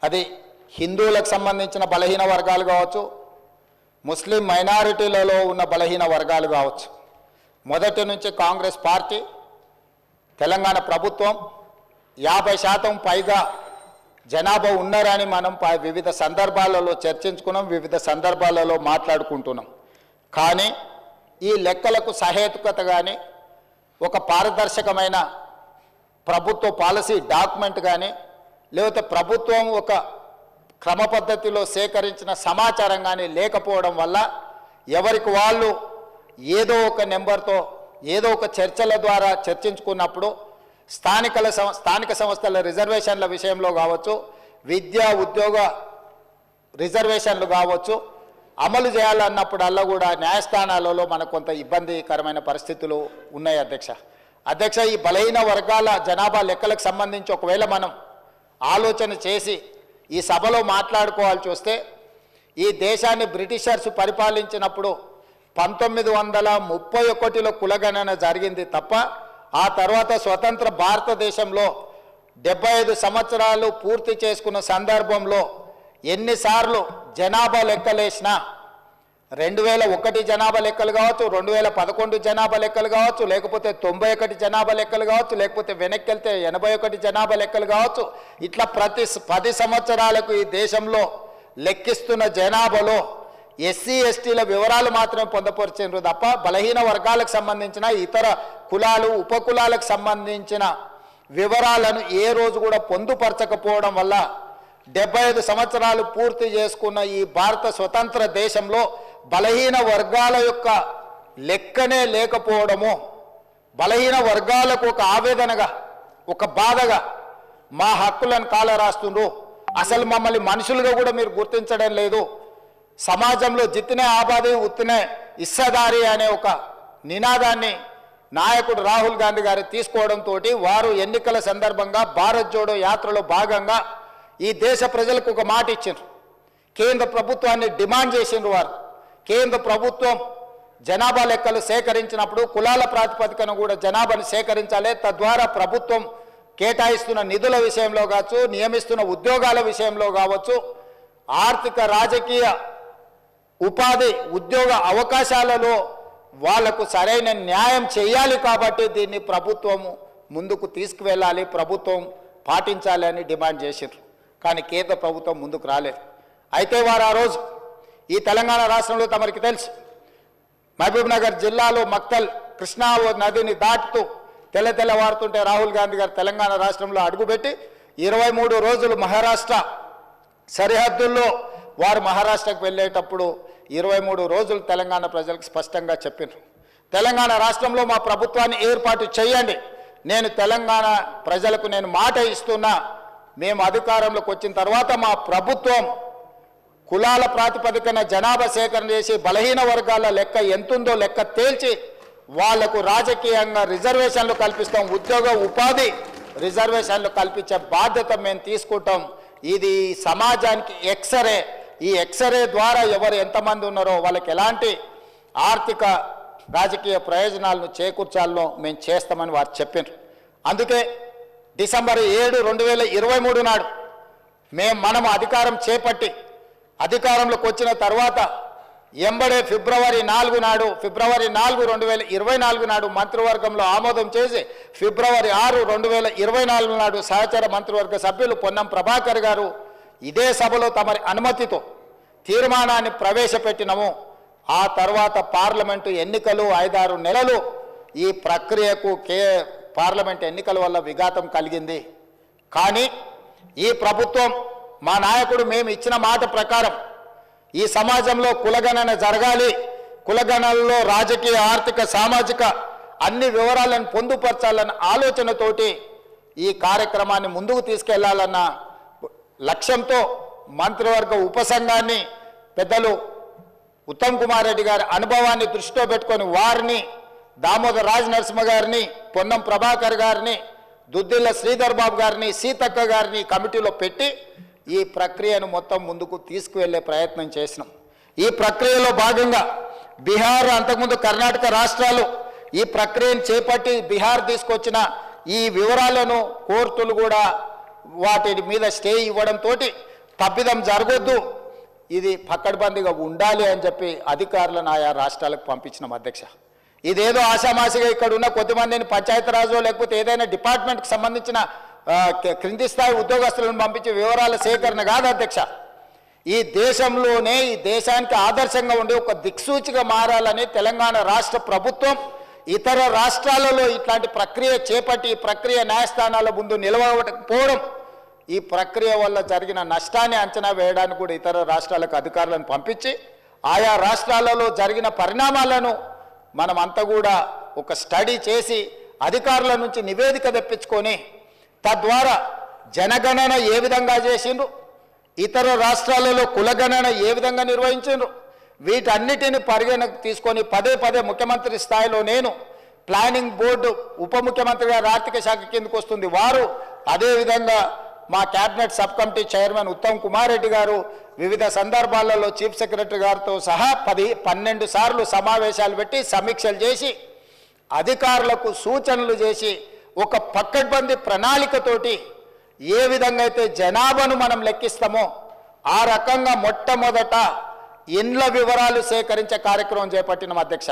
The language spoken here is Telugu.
అది హిందువులకు సంబంధించిన బలహీన వర్గాలు కావచ్చు, ముస్లిం మైనారిటీలలో ఉన్న బలహీన వర్గాలు కావచ్చు. మొదటి నుంచి కాంగ్రెస్ పార్టీ, తెలంగాణ ప్రభుత్వం 50% పైగా జనాభా ఉన్నారని మనం వివిధ సందర్భాలలో చర్చించుకున్నాం, వివిధ సందర్భాలలో మాట్లాడుకుంటున్నాం. కానీ ఈ లెక్కలకు సహేతుకత కానీ, ఒక పారదర్శకమైన ప్రభుత్వ పాలసీ డాక్యుమెంట్ కానీ, లేకపోతే ప్రభుత్వం ఒక క్రమ పద్ధతిలో సేకరించిన సమాచారం కానీ లేకపోవడం వల్ల ఎవరికి వాళ్ళు ఏదో ఒక నెంబర్తో ఏదో ఒక చర్చల ద్వారా చర్చించుకున్నప్పుడు స్థానిక సంస్థల రిజర్వేషన్ల విషయంలో కావచ్చు, విద్యా ఉద్యోగ రిజర్వేషన్లు కావచ్చు, అమలు చేయాలన్నప్పుడల్లా కూడా న్యాయస్థానాలలో మనకు కొంత ఇబ్బందికరమైన పరిస్థితులు ఉన్నాయి. అధ్యక్ష, ఈ బలహీన వర్గాల జనాభా లెక్కలకు సంబంధించి ఒకవేళ మనం ఆలోచన చేసి ఈ సభలో మాట్లాడుకోవాల్సి వస్తే, ఈ దేశాన్ని బ్రిటిషర్స్ పరిపాలించినప్పుడు 1931లో కులగణన జరిగింది తప్ప, ఆ తర్వాత స్వతంత్ర భారతదేశంలో 75 సంవత్సరాలు పూర్తి చేసుకున్న సందర్భంలో ఎన్నిసార్లు జనాభా లెక్కలేసినా 2001 జనాభా లెక్కలు కావచ్చు, 2011 జనాభా లెక్కలు కావచ్చు, లేకపోతే 91 జనాభా లెక్కలు కావచ్చు, లేకపోతే వెనక్కి వెళ్తే 81 జనాభా లెక్కలు కావచ్చు, ఇట్లా ప్రతి 10 సంవత్సరాలకు ఈ దేశంలో లెక్కిస్తున్న జనాభాలో ఎస్సీ ఎస్టీల వివరాలు మాత్రమే పొందపరిచారు తప్ప బలహీన వర్గాలకు సంబంధించిన ఇతర కులాలు ఉపకులాలకు సంబంధించిన వివరాలను ఏ రోజు కూడా పొందుపరచకపోవడం వల్ల 75 సంవత్సరాలు పూర్తి చేసుకున్న ఈ భారత స్వతంత్ర దేశంలో బలహీన వర్గాల యొక్క లెక్కనే లేకపోవడము, బలహీన వర్గాలకు ఒక ఆవేదనగా, ఒక బాధగా మా హక్కులను కాలరాస్తుండ్రు, అసలు మమ్మల్ని మనుషులుగా కూడా మీరు గుర్తించడం లేదు, సమాజంలో జిత్తినే ఆబాది ఉత్తినే ఇస్సదారి అనే ఒక నినాదాన్ని నాయకుడు రాహుల్ గాంధీ గారు తీసుకోవడంతో వారు ఎన్నికల సందర్భంగా భారత్ జోడో యాత్రలో భాగంగా ఈ దేశ ప్రజలకు ఒక మాట ఇచ్చారు. కేంద్ర ప్రభుత్వాన్ని డిమాండ్ చేసిండ్రు. వారు కేంద్ర ప్రభుత్వం జనాభా లెక్కలు సేకరించినప్పుడు కులాల ప్రాతిపదికన కూడా జనాభాను సేకరించాలి, తద్వారా ప్రభుత్వం కేటాయిస్తున్న నిధుల విషయంలో కావచ్చు, నియమిస్తున్న ఉద్యోగాల విషయంలో కావచ్చు, ఆర్థిక రాజకీయ ఉపాధి ఉద్యోగ అవకాశాలలో వాళ్లకు సరైన న్యాయం చేయాలి. కాబట్టి దీన్ని ప్రభుత్వము ముందుకు తీసుకువెళ్ళాలి, ప్రభుత్వం పాటించాలి అని డిమాండ్ చేశారు. కానీ కేంద్ర ప్రభుత్వం ముందుకు రాలేదు. అయితే వారు ఆ రోజు ఈ తెలంగాణ రాష్ట్రంలో తమరికి తెలుసు, మహబూబ్నగర్ జిల్లాలో మక్తల్ కృష్ణా నదిని దాటుతూ తెల్లవారుతుంటే రాహుల్ గాంధీ గారు తెలంగాణ రాష్ట్రంలో అడుగుపెట్టి 23 రోజులు మహారాష్ట్ర సరిహద్దుల్లో వారు మహారాష్ట్రకు వెళ్ళేటప్పుడు 23 రోజులు తెలంగాణ ప్రజలకు స్పష్టంగా చెప్పారు, తెలంగాణ రాష్ట్రంలో మా ప్రభుత్వాన్ని ఏర్పాటు చేయండి, నేను తెలంగాణ ప్రజలకు నేను మాట ఇస్తున్నా, మేము అధికారంలోకి వచ్చిన తర్వాత మా ప్రభుత్వం కులాల ప్రాతిపదికన జనాభా సేకరణ చేసి బలహీన వర్గాల లెక్క ఎంతుందో లెక్క తేల్చి వాళ్లకు రాజకీయంగా రిజర్వేషన్లు కల్పిస్తాం, ఉద్యోగ ఉపాధి రిజర్వేషన్లు కల్పించే బాధ్యత మేము తీసుకుంటాం. ఇది సమాజానికి ఎక్స్రే, ఈ ఎక్స్రే ద్వారా ఎవరు ఎంతమంది ఉన్నారో వాళ్ళకి ఎలాంటి ఆర్థిక రాజకీయ ప్రయోజనాలను చేకూర్చాలో మేము చేస్తామని వారు చెప్పారు. అందుకే డిసెంబర్ 7, 2023 నాడు మనం అధికారం చేపట్టి అధికారంలోకి వచ్చిన తర్వాత ఎంబడే ఫిబ్రవరి 4 నాడు 2024 నాడు మంత్రివర్గంలో ఆమోదం చేసి ఫిబ్రవరి 6, 2024 నాడు సహచర మంత్రివర్గ సభ్యులు పొన్నం ప్రభాకర్ గారు ఇదే సభలో తమరి అనుమతితో తీర్మానాన్ని ప్రవేశపెట్టినము. ఆ తర్వాత పార్లమెంటు ఎన్నికలు 5-6 నెలలు ఈ ప్రక్రియకు పార్లమెంట్ ఎన్నికల వల్ల విఘాతం కలిగింది. కానీ ఈ ప్రభుత్వం మా నాయకుడు మేము ఇచ్చిన మాట ప్రకారం ఈ సమాజంలో కులగణన జరగాలి, కులగణనలో రాజకీయ ఆర్థిక సామాజిక అన్ని వివరాలను పొందుపరచాలన్న ఆలోచనతోటి ఈ కార్యక్రమాన్ని ముందుకు తీసుకెళ్లాలన్న లక్ష్యంతో మంత్రివర్గ ఉపసంఘాన్ని పెద్దలు ఉత్తమ్ కుమార్ రెడ్డి గారి అనుభవాన్ని దృష్టిలో పెట్టుకొని వారిని దామోదర్ రాజ్ నరసింహ గారిని, పొన్నం ప్రభాకర్ గారిని, దుద్దిల్ల శ్రీధర్ బాబు గారిని, సీతక్క గారిని కమిటీలో పెట్టి ఈ ప్రక్రియను మొత్తం ముందుకు తీసుకువెళ్ళే ప్రయత్నం చేసినాం. ఈ ప్రక్రియలో భాగంగా బీహార్, అంతకుముందు కర్ణాటక రాష్ట్రాలు ఈ ప్రక్రియను చేపట్టి బీహార్ తీసుకొచ్చిన ఈ వివరాలను కోర్టులు కూడా వాటి మీద స్టే ఇవ్వడంతో తప్పిదం జరగొద్దు, ఇది పక్కడ్బందీగా ఉండాలి అని చెప్పి అధికారులను ఆయా రాష్ట్రాలకు పంపించినాం అధ్యక్ష. ఇదేదో ఆషామాషిగా ఇక్కడ ఉన్న కొద్దిమందిని పంచాయతీరాజు లేకపోతే ఏదైనా డిపార్ట్మెంట్కి సంబంధించిన క్రింది స్థాయి ఉద్యోగస్తులను పంపించే వివరాల సేకరణ కాదు అధ్యక్ష. ఈ దేశంలోనే ఈ దేశానికి ఆదర్శంగా ఉండే ఒక దిక్సూచిగా మారాలని తెలంగాణ రాష్ట్ర ప్రభుత్వం ఇతర రాష్ట్రాలలో ఇట్లాంటి ప్రక్రియ చేపట్టి ఈ ప్రక్రియ న్యాయస్థానాల ముందు నిలవకపోవడం, ఈ ప్రక్రియ వల్ల జరిగిన నష్టాన్ని అంచనా వేయడానికి కూడా ఇతర రాష్ట్రాలకు అధికారులను పంపించి ఆయా రాష్ట్రాలలో జరిగిన పరిణామాలను మనమంతా కూడా ఒక స్టడీ చేసి అధికారుల నుంచి నివేదిక తెప్పించుకొని తద్వారా జనగణన ఏ విధంగా చేసిండ్రు, ఇతర రాష్ట్రాలలో కులగణన ఏ విధంగా నిర్వహించిండ్రు, వీటన్నిటిని పరిగణకు తీసుకొని పదే పదే ముఖ్యమంత్రి స్థాయిలో నేను, ప్లానింగ్ బోర్డు ఉప ముఖ్యమంత్రి గారు ఆర్థిక శాఖ కిందకు వస్తుంది వారు, అదేవిధంగా మా cabinet sub committee chairman Uttam Kumar Reddy గారు వివిధ సందర్భాలలో చీఫ్ సెక్రటరీ గారితో సహా 12 సార్లు సమావేశాలు పెట్టి సమీక్షలు చేసి అధికారులకు సూచనలు చేసి ఒక పక్కడ్బందీ ప్రణాళికతోటి ఏ విధంగా అయితే జనాభాను మనం లెక్కిస్తామో ఆ రకంగా మొట్టమొదట ఇండ్ల వివరాలు సేకరించే కార్యక్రమం చేపట్టినాం అధ్యక్ష.